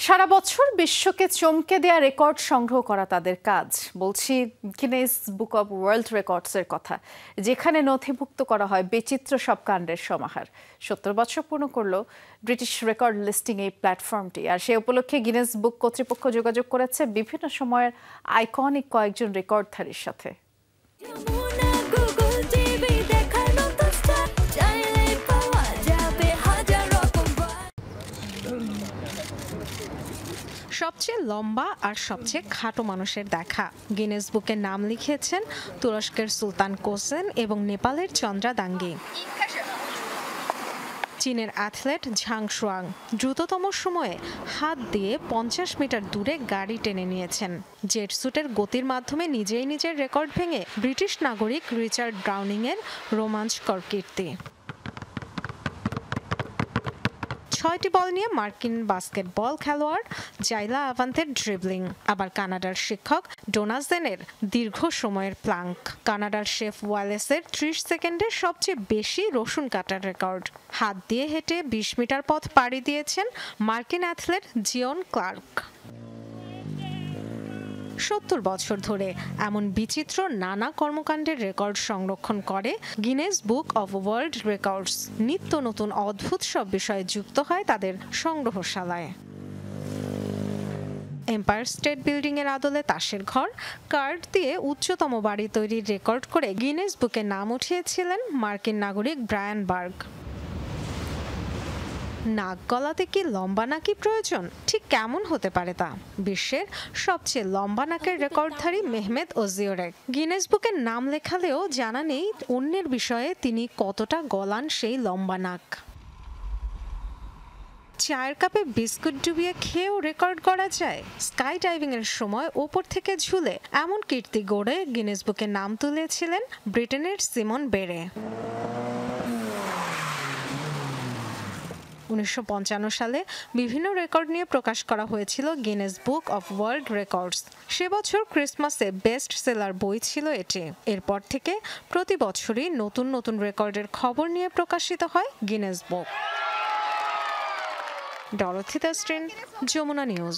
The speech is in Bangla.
সারা বছর বিশ্বকে চমকে দেয়া রেকর্ড সংগ্রহ করা তাদের কাজ। বলছি গিনেস বুক অব ওয়ার্ল্ড রেকর্ডসের কথা, যেখানে নথিভুক্ত করা হয় বিচিত্র সব কাণ্ডের সমাহার। 70 বছর পূর্ণ করলো ব্রিটিশ রেকর্ড লিস্টিং এই প্ল্যাটফর্মটি, আর সে উপলক্ষে গিনেস বুক কর্তৃপক্ষ যোগাযোগ করেছে বিভিন্ন সময়ের আইকনিক কয়েকজন রেকর্ডধারীর সাথে। সবচেয়ে লম্বা আর সবচেয়ে খাটো মানুষের দেখা গিনেস বুকে নাম লিখিয়েছেন তুরস্কের সুলতান কোসেন এবং নেপালের চন্দ্রা দাঙ্গি। চীনের অ্যাথলেট ঝাং শুয়াং দ্রুততম সময়ে হাত দিয়ে 50 মিটার দূরে গাড়ি টেনে নিয়েছেন। জেট স্যুটের গতির মাধ্যমে নিজেই নিজের রেকর্ড ভেঙে ব্রিটিশ নাগরিক রিচার্ড ব্রাউনিংয়ের রোমাঞ্চকর কীর্তি। 6টি বল নিয়ে মার্কিন বাস্কেটবল খেলোয়াড় জাইলা আভান্তের ড্রিবলিং, আবার কানাডার শিক্ষক ডোনাজেনের দীর্ঘ সময়ের প্লাঙ্ক, কানাডার শেফ ওয়ালেসের 30 সেকেন্ডে সবচেয়ে বেশি রসুন কাটার রেকর্ড, হাত দিয়ে হেঁটে 20 মিটার পথ পাড়ি দিয়েছেন মার্কিন অ্যাথলেট জিওন ক্লার্ক। 70 বছর ধরে এমন বিচিত্র নানা কর্মকাণ্ডের রেকর্ড সংরক্ষণ করে Guinness book of world records. নিত্য নতুন অদ্ভুত সব বিষয়ে যুক্ত হয় তাদের সংগ্রহশালায়। এম্পায়ার স্টেট বিল্ডিং এর আদলে তাসের ঘর, কার্ড দিয়ে উচ্চতম বাড়ি তৈরির রেকর্ড করে গিনেস বুকে নাম উঠিয়েছিলেন মার্কিন নাগরিক ব্রায়ান বার্গ। নাক গলাতে কি লম্বা নাকি প্রয়োজন? ঠিক কেমন হতে পারে তা? বিশ্বের সবচেয়ে লম্বা নাকের রেকর্ডধারী মেহমেদ ওজিওরেক গিনেস বুকের নাম লেখালেও জানা নেই অন্যের বিষয়ে তিনি কতটা গলান সেই লম্বা নাক। চায়ের কাপে বিস্কুট ডুবিয়ে খেয়েও রেকর্ড করা যায়। স্কাই ডাইভিং এর সময় ওপর থেকে ঝুলে এমন কীর্তি গড়ে গিনেস বুকে নাম তুলেছিলেন ব্রিটেনের সিমন বেরে। 1955 সালে বিভিন্ন রেকর্ড নিয়ে প্রকাশ করা হয়েছিল Guinness book of world records. সে বছর ক্রিসমাসে বেস্ট সেলার বই ছিল এটি। এরপর থেকে প্রতি বছরই নতুন নতুন রেকর্ডের খবর নিয়ে প্রকাশিত হয় গিনেস বুক। ডরথি দাস্ট্রিন, যমুনা নিউজ।